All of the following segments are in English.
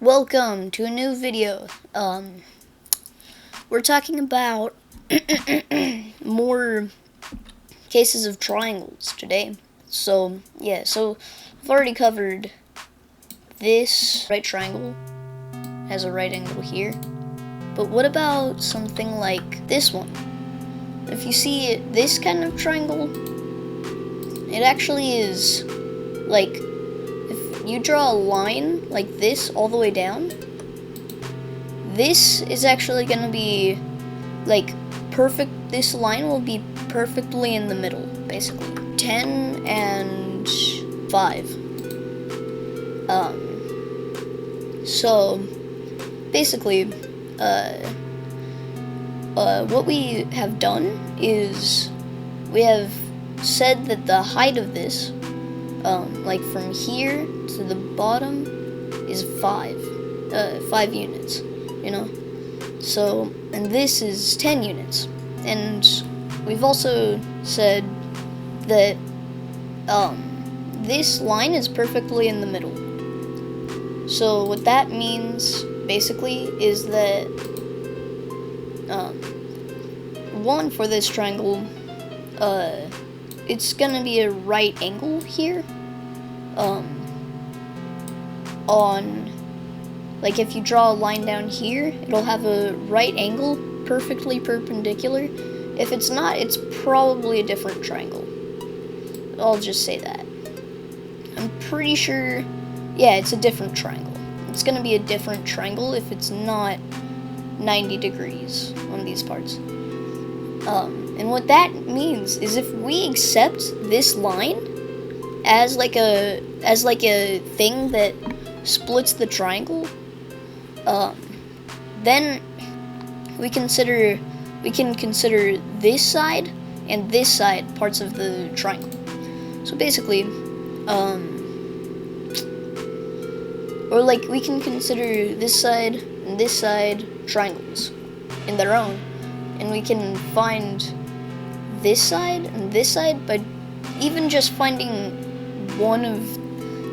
Welcome to a new video. We're talking about more cases of triangles today. So I've already covered this right triangle has a right angle here. But what about something like this one? If you see this kind of triangle, it actually is like, if you draw a line like this all the way down, this is actually going to be like perfect. This line will be perfectly in the middle, basically. 10 and 5. So basically, what we have done is we have said that the height of this, like from here to the bottom, is 5 units, you know. So, and this is 10 units, and we've also said that this line is perfectly in the middle. So what that means basically is that one, for this triangle, it's gonna be a right angle here. On, like, if you draw a line down here, it'll have a right angle perfectly perpendicular. If it's not, it's probably a different triangle. I'll just say that. I'm pretty sure, yeah, it's a different triangle. It's gonna be a different triangle if it's not 90 degrees on these parts. And what that means is if we accept this line as like a thing that splits the triangle, then we can consider this side and this side parts of the triangle. So basically, or like we can consider this side and this side triangles in their own, and we can find this side and this side by even just finding one of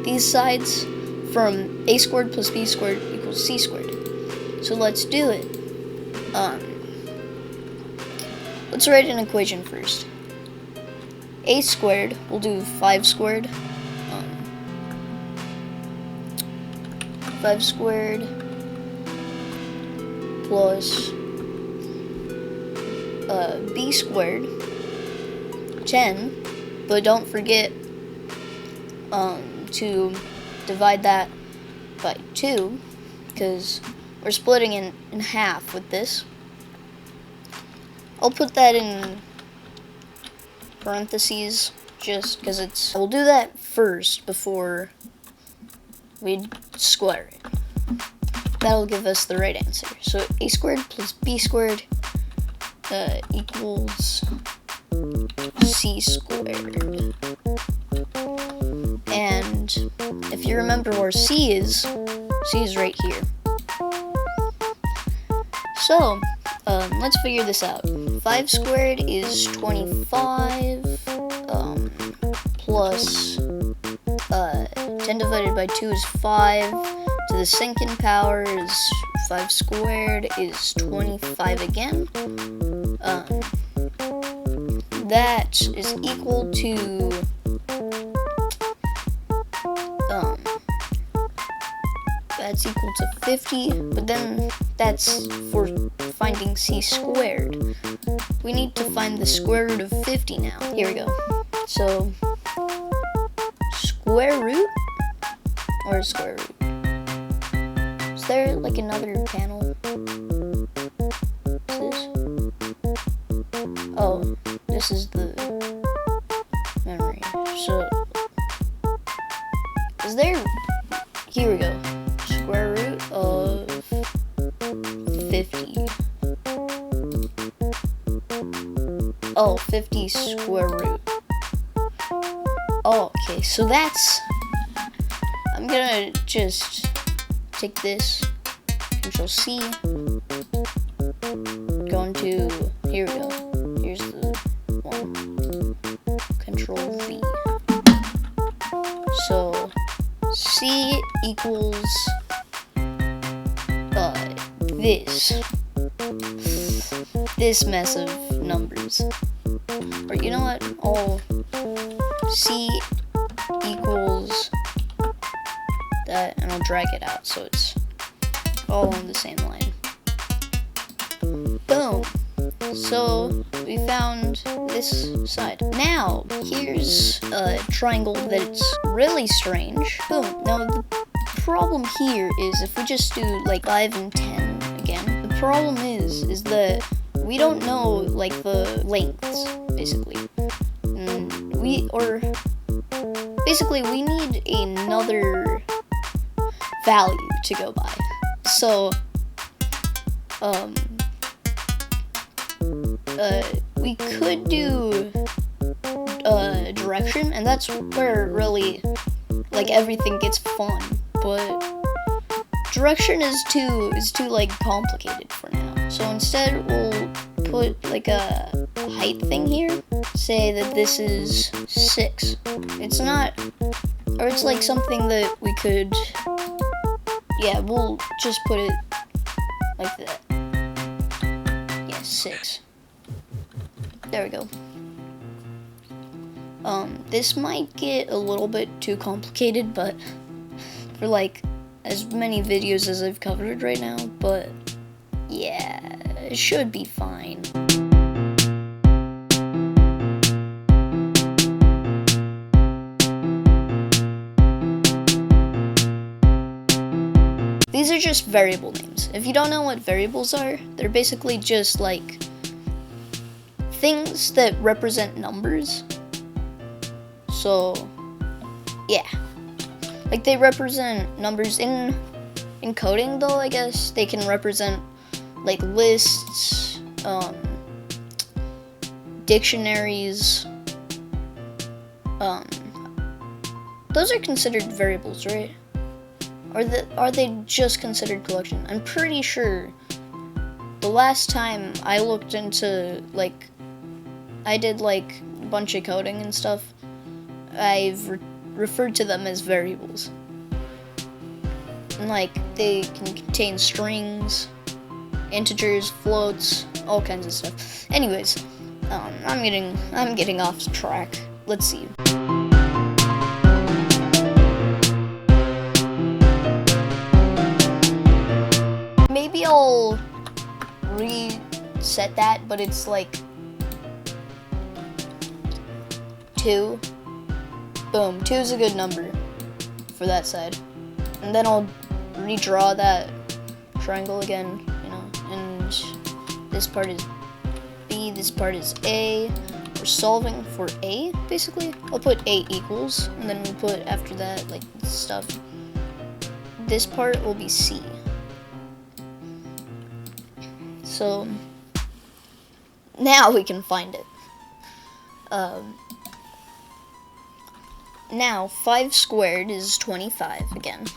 these sides from a squared plus b squared equals c squared. So let's do it. Let's write an equation first. A squared, we'll do 5 squared. 5 squared plus b squared, 10, but don't forget to divide that by 2, because we're splitting in half with this. I'll put that in parentheses just because it's, we'll do that first before we square it. That'll give us the right answer. So a squared plus b squared equals c squared. And if you remember where c is right here. So let's figure this out. 5 squared is 25, plus 10 divided by 2 is 5, to the second power is 5 squared is 25 again. That is equal to that's equal to 50, but then that's for finding c squared. We need to find the square root of 50 now. Here we go. So square root or square root? Is there like another panel? What's this? Oh, this is the memory. So is there, here we go. Square root of 50. Oh, 50 square root. Oh, okay, so that's, I'm gonna just take this, Control C, go into, here we go, here's the one, Control V. So C equals this mess of numbers. Or you know what? I'll C equals that, and I'll drag it out so it's all on the same line. Boom. So we found this side. Now here's a triangle that's really strange. Boom. Now the problem here is if we just do like 5 and 10 again, the problem is that we don't know like the lengths basically. Basically we need another value to go by. So we could do direction, and that's where really like everything gets fun, but direction is too like complicated for now. So instead we'll put like a height thing here, say that this is 6. It's not, or it's like something that we could, yeah, we'll just put it like that. Yeah, 6. There we go. This might get a little bit too complicated, but for like as many videos as I've covered right now, but yeah, it should be fine. These are just variable names. If you don't know what variables are, they're basically just like things that represent numbers. So yeah, like they represent numbers in coding though, I guess. They can represent like lists, dictionaries. Those are considered variables, right? Are they just considered collection? I'm pretty sure the last time I looked into, like, I did like a bunch of coding and stuff, I've referred to them as variables. And like, they can contain strings, integers, floats, all kinds of stuff. Anyways, I'm getting off track. Let's see. Maybe I'll reset that, but it's like 2. Boom, 2 is a good number for that side. And then I'll redraw that triangle again, you know, and this part is B, this part is A. We're solving for A, basically. I'll put A equals, and then we'll put after that, like, stuff. This part will be C. So now we can find it. Now 5 squared is 25 again.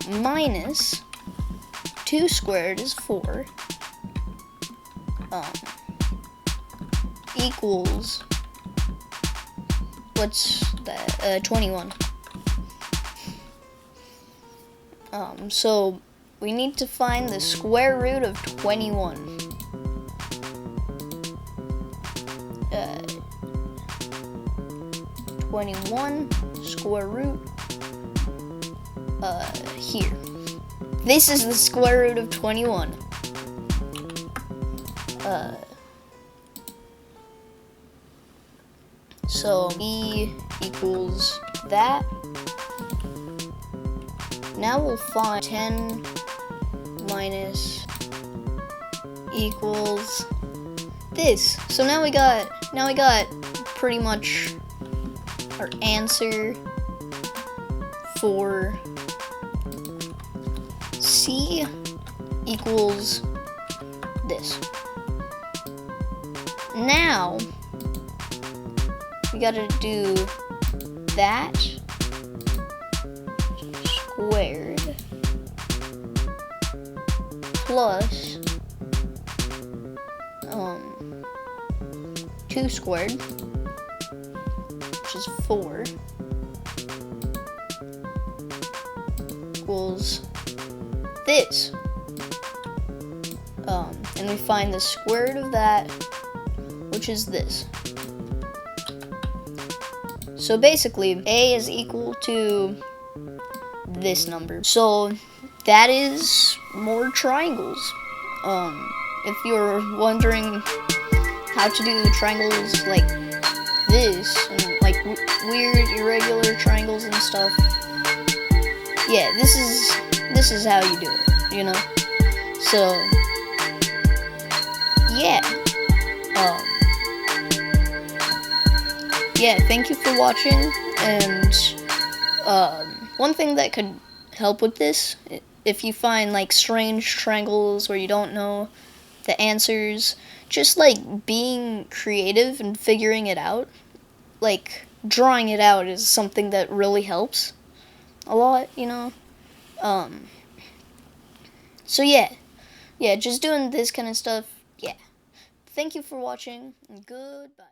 Minus 2 squared is 4. Equals, what's that? 21. So we need to find the square root of 21. 21 square root here. This is the square root of 21. So B equals that. Now we'll find 10 minus equals this. So now we got pretty much our answer for C equals this. Now we gotta do that squared plus 2 squared, which is 4, equals this. and we find the square root of that, which is this. So basically, a is equal to this number. So that is more triangles. If you're wondering how to do triangles like this, and like weird irregular triangles and stuff, yeah, this is how you do it, you know? So yeah. Yeah, thank you for watching, and one thing that could help with this, if you find like strange triangles where you don't know the answers, just like being creative and figuring it out, like drawing it out is something that really helps a lot, you know? So yeah, just doing this kind of stuff, yeah. Thank you for watching, and goodbye.